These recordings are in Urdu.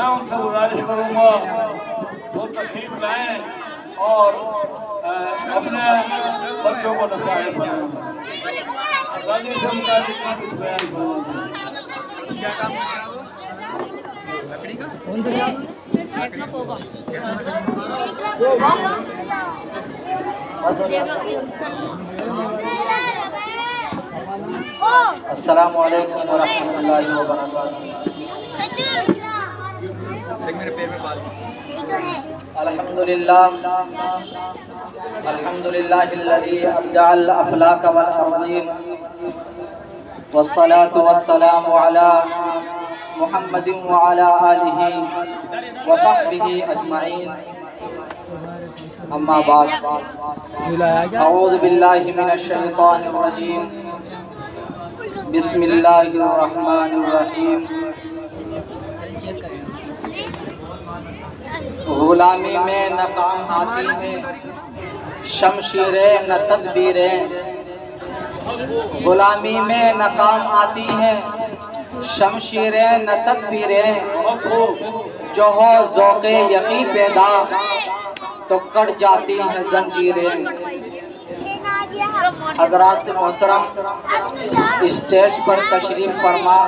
میں ان سے گزارش کروں گا وہ تشریف لائیں اور اپنے بچوں کو نصائح بنائیں. آزادی سے متعلق کچھ بیان کروں گا. السلام علیکم ورحمۃ اللہ وبرکاتہ. الحمد للہ الذی ابدع الافلاک والارضین والصلاة والسلام علی محمد وعلی آلہ وصحبہ اجمعین. اما بعد اعوذ باللہ من الشیطان الرجیم. بسم اللہ الرحمن الرحیم. غلامی میں نہ کام آتی ہے شمشیریں نہ تدبیریں. غلامی میں نہ کام آتی ہیں شمشیریں نہ تدبیریں. جو ہو ذوق یقین پیدا تو کٹ جاتی ہیں زنجیریں. حضرات محترم اسٹیج پر تشریف فرما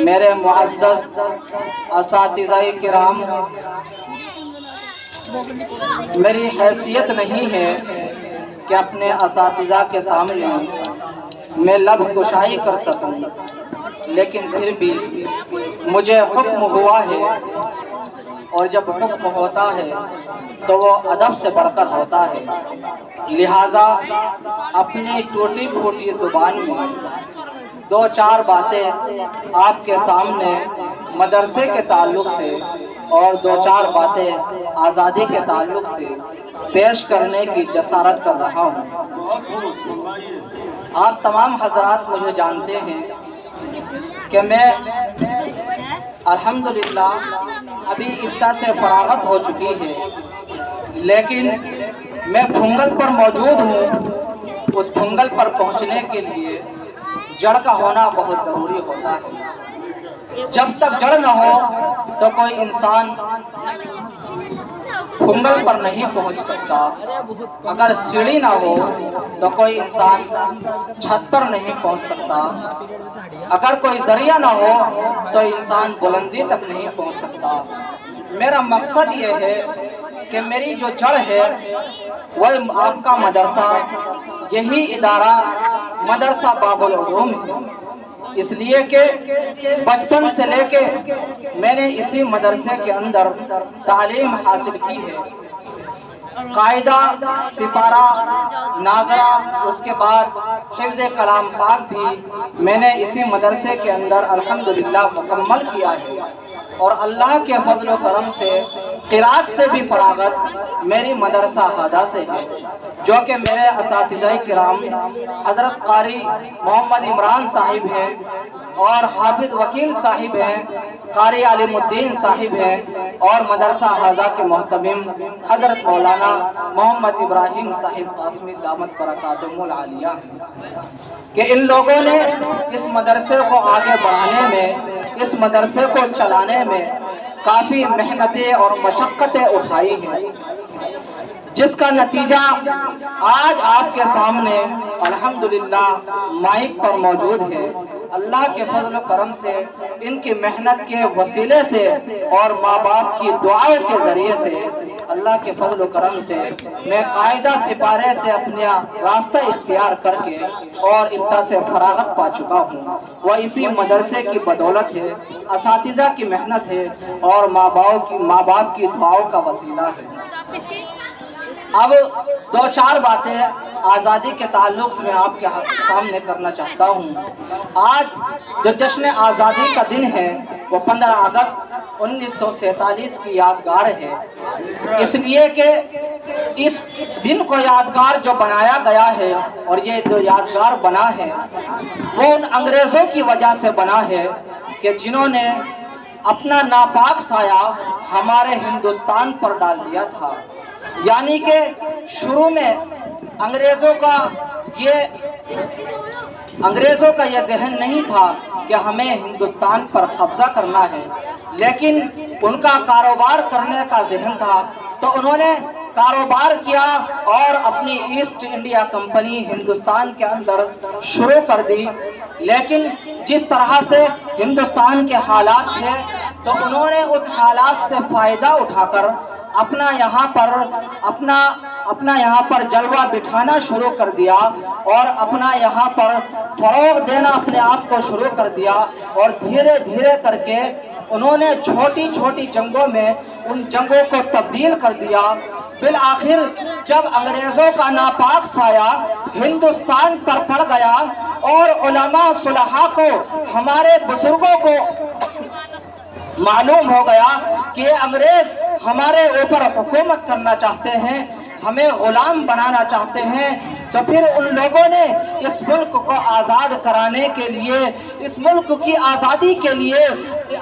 میرے معزز اساتذہ کرام، میری حیثیت نہیں ہے کہ اپنے اساتذہ کے سامنے میں لب کشائی کر سکوں، لیکن پھر بھی مجھے حکم ہوا ہے، اور جب حکم ہوتا ہے تو وہ ادب سے بڑھ کر ہوتا ہے. لہٰذا اپنی ٹوٹی پھوٹی زبان میں دو چار باتیں آپ کے سامنے مدرسے کے تعلق سے اور دو چار باتیں آزادی کے تعلق سے پیش کرنے کی جسارت کر رہا ہوں. آپ تمام حضرات مجھے جانتے ہیں کہ میں الحمدللہ ابھی ابتدا سے فراغت ہو چکی ہے، لیکن میں پھنگل پر موجود ہوں. اس پھنگل پر پہنچنے کے لیے جڑ کا ہونا بہت ضروری ہوتا ہے. جب تک جڑ نہ ہو تو کوئی انسان پھنگل پر نہیں پہنچ سکتا. اگر سیڑھی نہ ہو تو کوئی انسان چھت پر نہیں پہنچ سکتا. اگر کوئی ذریعہ نہ ہو تو انسان بلندی تک نہیں پہنچ سکتا. میرا مقصد یہ ہے کہ میری جو جڑ ہے وہ آپ کا مدرسہ، یہی ادارہ مدرسہ باب العلوم ہے. اس لیے کہ بچپن سے لے کے میں نے اسی مدرسے کے اندر تعلیم حاصل کی ہے. قاعدہ، سپارہ، ناظرہ، اس کے بعد حفظ کلام پاک بھی میں نے اسی مدرسے کے اندر الحمدللہ مکمل کیا ہے. اور اللہ کے فضل و کرم سے قرات سے بھی فراغت میری مدرسہ ہادہ سے ہے، جو کہ میرے اساتذہ کرام حضرت قاری محمد عمران صاحب ہیں اور حافظ وکیل صاحب ہیں، قاری علیم الدین صاحب ہیں، اور مدرسہ ہادہ کے محتمم حضرت مولانا محمد ابراہیم صاحب قاسمی دامت برکاتہم العالیہ ہیں، کہ ان لوگوں نے اس مدرسے کو آگے بڑھانے میں، اس مدرسے کو چلانے میں کافی محنتیں اور مشقتیں اٹھائی ہیں، جس کا نتیجہ آج آپ کے سامنے الحمدللہ مائک پر موجود ہے. اللہ کے فضل و کرم سے، ان کی محنت کے وسیلے سے اور ماں باپ کی دعائیں کے ذریعے سے، اللہ کے فضل و کرم سے میں قاعدہ سپارے سے اپنا راستہ اختیار کر کے اور ابتدا سے فراغت پا چکا ہوں. وہ اسی مدرسے کی بدولت ہے، اساتذہ کی محنت ہے، اور ماں باپ کی دعاؤں کا وسیلہ ہے. اب دو چار باتیں آزادی کے تعلق سے میں آپ کے سامنے کرنا چاہتا ہوں. آج جو جشن آزادی کا دن ہے وہ 15 اگست 1947 کی یادگار ہے، اس لیے کہ اس دن کو یادگار جو بنایا گیا ہے، اور یہ جو یادگار بنا ہے وہ ان انگریزوں کی وجہ سے بنا ہے کہ جنہوں نے اپنا ناپاک سایہ ہمارے ہندوستان پر ڈال دیا تھا. یعنی کہ شروع میں انگریزوں کا یہ انگریزوں کا یہ ذہن نہیں تھا کہ ہمیں ہندوستان پر قبضہ کرنا ہے، لیکن ان کا کاروبار کرنے کا ذہن تھا، تو انہوں نے کاروبار کیا اور اپنی ایسٹ انڈیا کمپنی ہندوستان کے اندر شروع کر دی۔ لیکن جس طرح سے ہندوستان کے حالات تھے تو انہوں نے ان حالات سے فائدہ اٹھا کر اپنا یہاں پر جلوہ بٹھانا شروع کر دیا اور اپنا یہاں پر فروغ دینا اپنے آپ کو شروع کر دیا، اور دھیرے دھیرے کر کے انہوں نے چھوٹی چھوٹی جنگوں میں ان جنگوں کو تبدیل کر دیا۔ بالآخر جب انگریزوں کا ناپاک سایہ ہندوستان پر پڑ گیا اور علماء صلحاء کو، ہمارے بزرگوں کو معلوم ہو گیا کہ یہ انگریز ہمارے اوپر حکومت کرنا چاہتے ہیں، ہمیں غلام بنانا چاہتے ہیں، تو پھر ان لوگوں نے اس ملک کو آزاد کرانے کے لیے، اس ملک کی آزادی کے لیے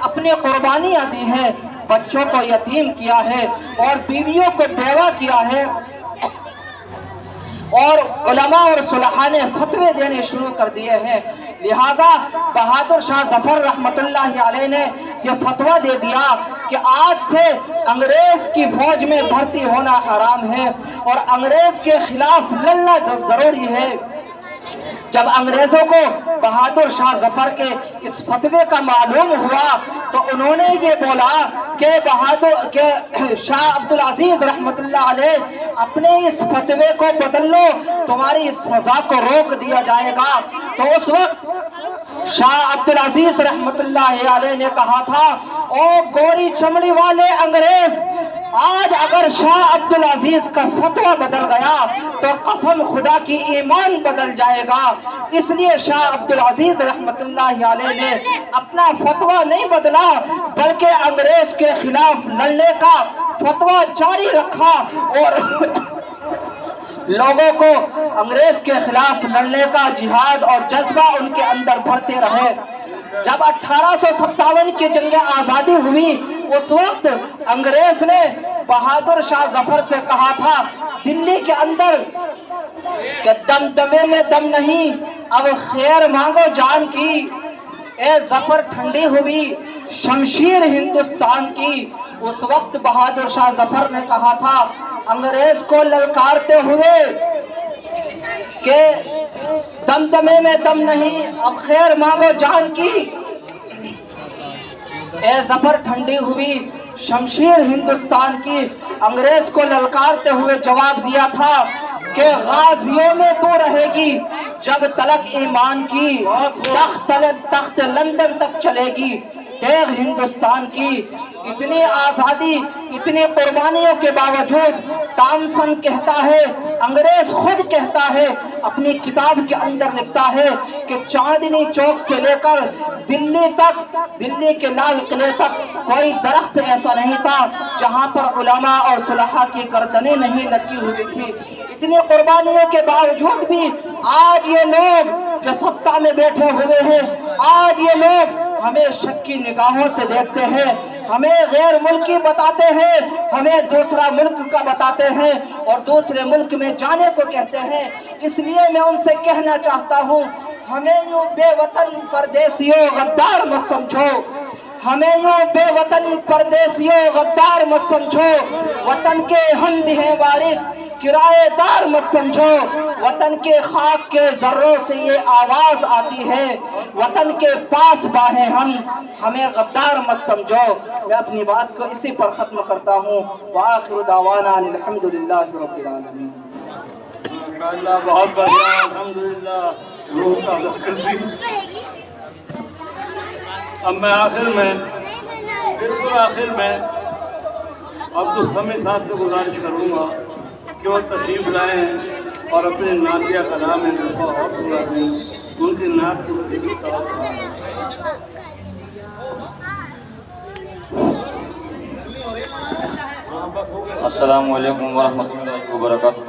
اپنی قربانیاں دی ہیں، بچوں کو یتیم کیا ہے اور بیویوں کو بیوہ کیا ہے، اور علماء اور صلحاء نے فتوے دینے شروع کر دیے ہیں۔ لہذا بہادر شاہ ظفر رحمت اللہ علیہ نے یہ فتویٰ دے دیا کہ آج سے انگریز کی فوج میں بھرتی ہونا حرام ہے اور انگریز کے خلاف لڑنا ضروری ہے۔ جب انگریزوں کو بہادر شاہ ظفر کے اس فتوے کا معلوم ہوا تو انہوں نے یہ بولا کہ شاہ عبدالعزیز رحمت اللہ علیہ اپنے اس فتوے کو بدل لو، تمہاری اس سزا کو روک دیا جائے گا۔ تو اس وقت شاہ عبدالعزیز رحمت اللہ علیہ نے کہا تھا، او گوری چمڑی والے انگریز، آج اگر شاہ عبدالعزیز کا فتویٰ بدل گیا تو قسم خدا کی ایمان بدل جائے گا۔ اس لیے شاہ عبدالعزیز رحمت اللہ علیہ نے اپنا فتویٰ نہیں بدلا بلکہ انگریز کے خلاف لڑنے کا فتویٰ جاری رکھا اور لوگوں کو انگریز کے خلاف لڑنے کا جہاد اور جذبہ ان کے اندر بڑھتے رہے۔ جب 1857 کی جنگ آزادی ہوئی اس وقت انگریز نے بہادر شاہ ظفر سے کہا تھا دلی کے اندر کہ دمدمے میں دم نہیں، اب خیر مانگو جان کی، اے ظفر ٹھنڈی ہوئی شمشیر ہندوستان کی۔ اس وقت بہادر شاہ ظفر نے کہا تھا انگریز کو للکارتے ہوئے کہ دمدمے میں دم نہیں، اب خیر مانگو جان کی، اے ظفر ٹھنڈی ہوئی شمشیر ہندوستان کی۔ انگریز کو للکارتے ہوئے جواب دیا تھا کہ غازیوں میں تو رہے گی جب تلک ایمان کی، تخت لندن تک چلے گی تیغ ہندوستان کی۔ اتنی آزادی، اتنی قربانیوں کے باوجود تامسن کہتا ہے، انگریز خود کہتا ہے، اپنی کتاب کے اندر لکھتا ہے کہ چاندنی چوک سے لے کر دلی تک، دلی کے لال قلعے تک کوئی درخت ایسا نہیں تھا جہاں پر علماء اور صلحاء کی گردنیں نہیں لٹکی ہوئی تھی۔ اتنی قربانیوں کے باوجود بھی آج یہ لوگ جو سبتا میں بیٹھے ہوئے ہیں، آج یہ لوگ ہمیں شک کی نگاہوں سے دیکھتے ہیں، ہمیں غیر ملکی بتاتے ہیں، ہمیں دوسرا ملک کا بتاتے ہیں اور دوسرے ملک میں جانے کو کہتے ہیں۔ اس لیے میں ان سے کہنا چاہتا ہوں ہمیں یوں بے وطن پردیسیوں غدار مت سمجھو، ہمیں یوں بے وطن پردیسیوں غدار مت سمجھو، وطن کے ہم بھی ہیں وارث کرایہ دار مت سمجھو، وطن کے خاک کے ذروں سے یہ آواز آتی ہے، وطن کے پاس باہیں ہم، ہمیں غدار مت سمجھو۔ میں اپنی بات کو اسی پر ختم کرتا ہوں۔ وآخر دعوانا الحمدللہ رب العالمین۔ اللہ بہت بڑھیا، الحمدللہ۔ اب میں آخر میں، بالکل آخر میں عبد السمیع صاحب سے گزارش کروں گا کہ وہ تشریف لائیں اور اپنے نعتیہ کلام میں اور سنا دیں، ان کی نعت کی السلام علیکم ورحمۃ اللہ وبرکاتہ۔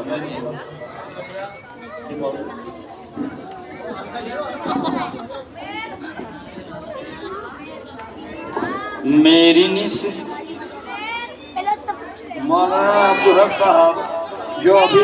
میری نسبت مولانا عبدالحق صاحب جو ابھی